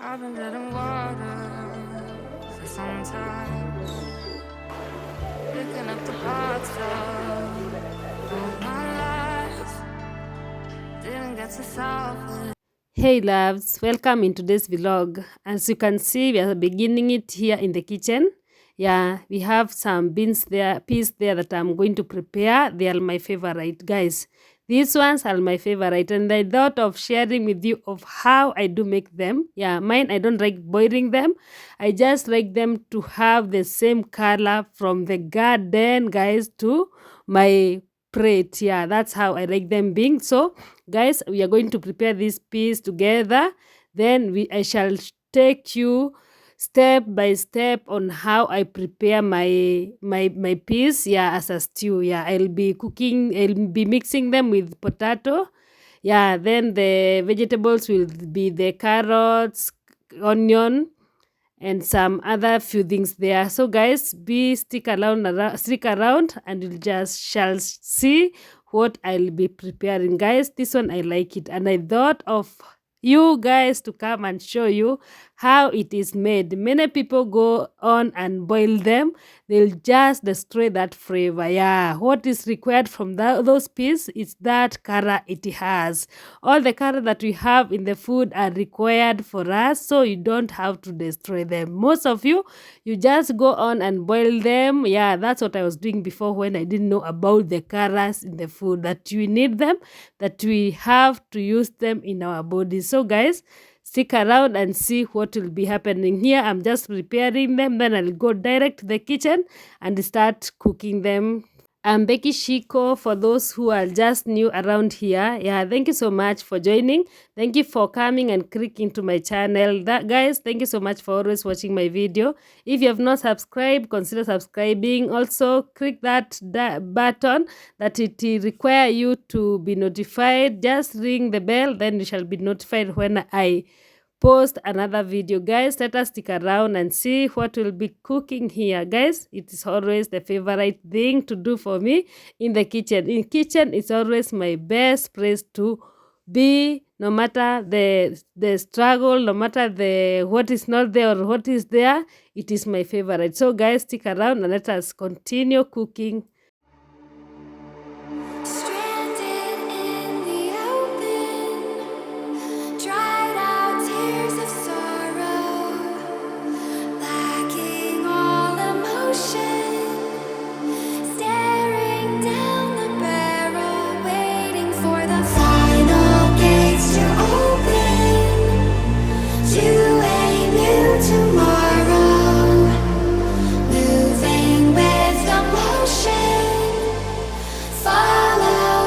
I've been treading water for some time, picking up the parts of my life. Didn't get to solve it. Hey loves, welcome in today's vlog. As you can see, we are beginning it here in the kitchen. Yeah, we have some beans there, peas there that I'm going to prepare. They are my favorite, guys. These ones are my favorite, and I thought of sharing with you of how I do make them. Yeah, mine, I don't like boiling them. I just like them to have the same color from the garden, guys, to my plate. Yeah, that's how I like them being. So guys, we are going to prepare these peas together. Then I shall take you step by step on how I prepare my peas, yeah, as a stew. Yeah, I'll be mixing them with potato. Yeah, then the vegetables will be the carrots, onion, and some other few things there. So guys, be stick around and you just shall see what I'll be preparing. Guys, this one I like it, and I thought of you guys to come and show you how it is made. Many people go on and boil them. They'll just destroy that flavor. Yeah, what is required from those peas is that color it has. All the color that we have in the food are required for us, so you don't have to destroy them. Most of you just go on and boil them. Yeah, that's what I was doing before when I didn't know about the colors in the food, that we need them, that we have to use them in our bodies. So guys, stick around and see what will be happening here. I'm just preparing them, then I'll go direct to the kitchen and start cooking them. I'm Becky Shiko for those who are just new around here. Yeah, thank you so much for joining. Thank you for coming and clicking to my channel. Guys, thank you so much for always watching my video. If you have not subscribed, consider subscribing. Also, click that button that it require you to be notified. Just ring the bell, then you shall be notified when I post another video. Guys, let us stick around and see what we'll be cooking here. Guys, it is always the favorite thing to do for me in the kitchen. In kitchen, it's always my best place to be, no matter the struggle, no matter the what is not there or what is there. It is my favorite. So guys, stick around and let us continue cooking. Stranded in the open, dried out tears of sorrow, lacking all emotion, staring down the barrel, waiting for the final gates to open to a new tomorrow, moving with emotion. Follow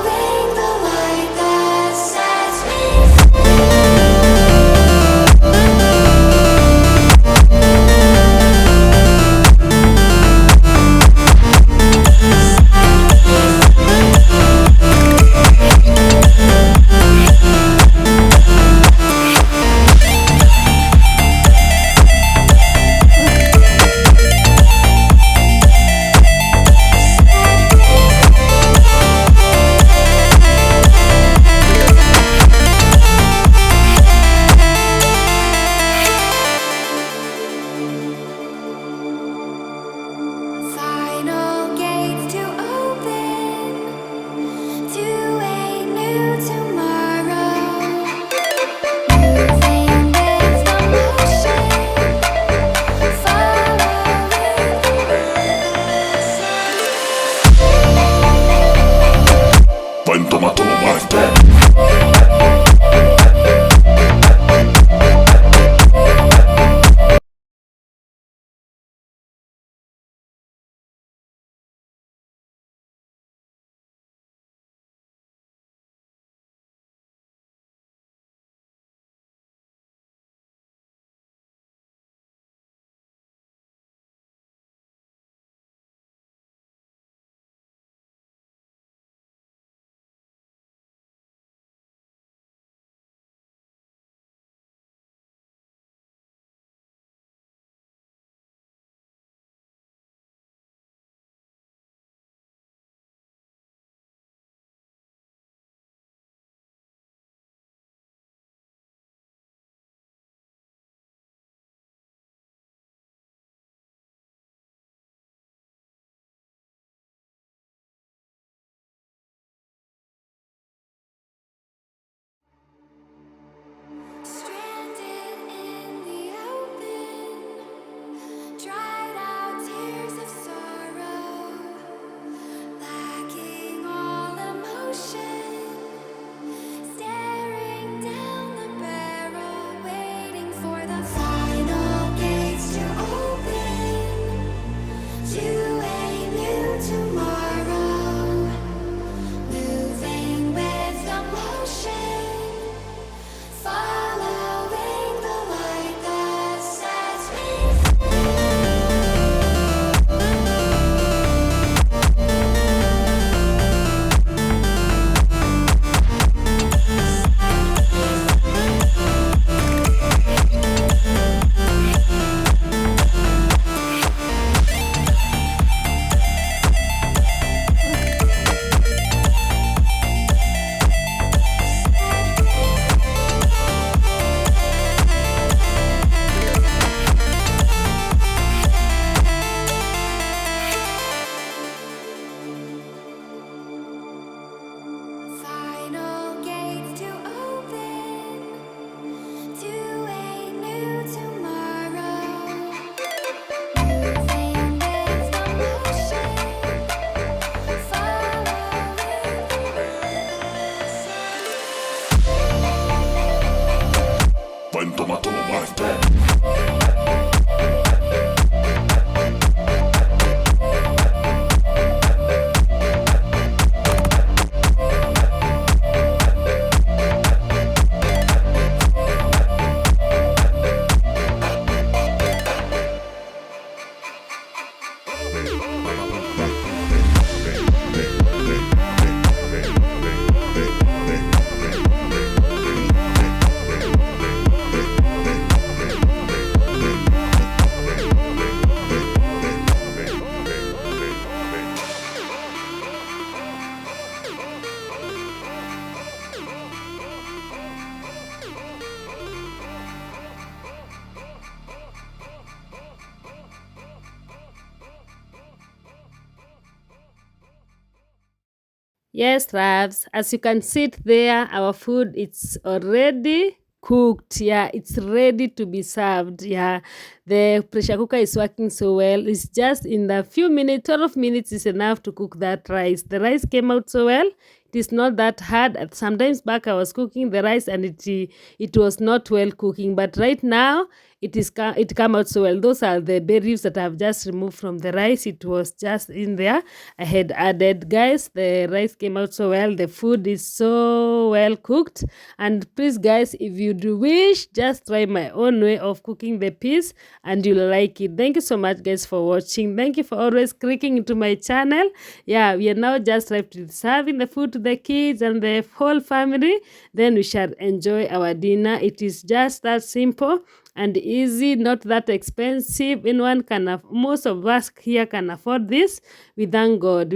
Yes, Ravs, as you can see it there, our food it's already cooked. Yeah, it's ready to be served. Yeah, the pressure cooker is working so well. It's just in the few minutes, 12 minutes is enough to cook that rice. The rice came out so well. It is not that hard. Sometimes back I was cooking the rice and it was not well cooking, but right now it come out so well. Those are the berries that I've just removed from the rice. It was just in there. I had added, guys. The rice came out so well. The food is so well cooked. And please, guys, if you do wish, just try my own way of cooking the peas and you'll like it. Thank you so much, guys, for watching. Thank you for always clicking into my channel. Yeah, we are now just left with serving the food to the kids and the whole family. Then we shall enjoy our dinner. It is just that simple and easy, not that expensive. Anyone can most of us here can afford this. We thank God,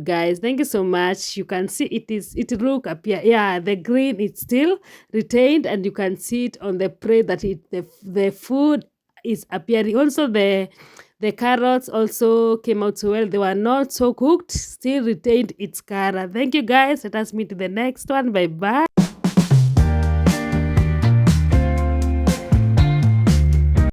guys. Thank you so much. You can see it look appear, yeah, the green is still retained, and you can see it on the plate that the food is appearing. Also the carrots also came out so well. They were not so cooked, still retained its color. Thank you, guys. Let us meet in the next one. Bye bye.